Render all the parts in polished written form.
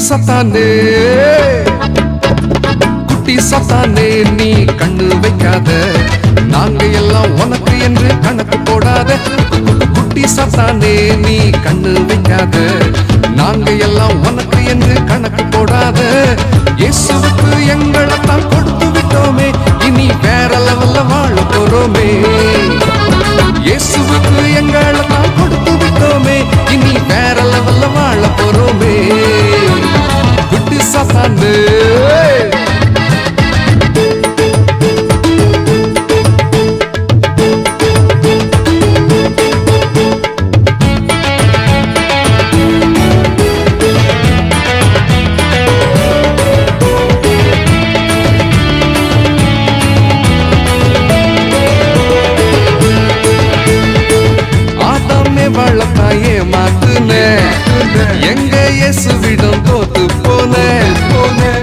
சத்தானே குட்டி சத்தானே நீ கண்ணு வைக்காத, நாங்க எல்லாம் உனக்கு என்று கணக்கு போடாத. குட்டி சத்தானே நீ கண்ணு வைக்காத, நாங்க எல்லாம் உனக்கு என்று கணக்கு போடாத. இயேசுவுக்கு எங்களைத்தான் கொடுத்து விட்டோமே, இனி வேற லெவல்ல வாழ போறோமே. இயேசுவுக்கு எங்களைத்தான் கொடுத்து விட்டோமே, இனி வேற லெவல்ல வாழ போறோமே. குட்டி சத்தானே வளத்தாயே மாத்துன, எங்க இயேசுவிடம் தோத்து போன.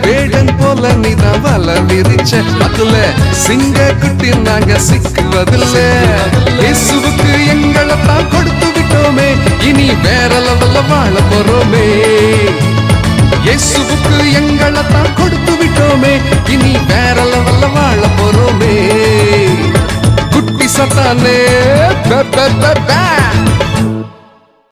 வேடன் போல நீதான் வல விரிச்ச, அதுல சிங்க குட்டி நாங்க சிக்குவதில்ல. இயேசுவுக்கு எங்களைத்தான் கொடுத்து விட்டோமே, இனி வேற லெவல்ல வாழ போறோமே. இயேசுவுக்கு எங்களைத்தான் கொடுத்து விட்டோமே, இனி வேற லெவல்ல வாழ போறோமே. குட்டி சத்தானே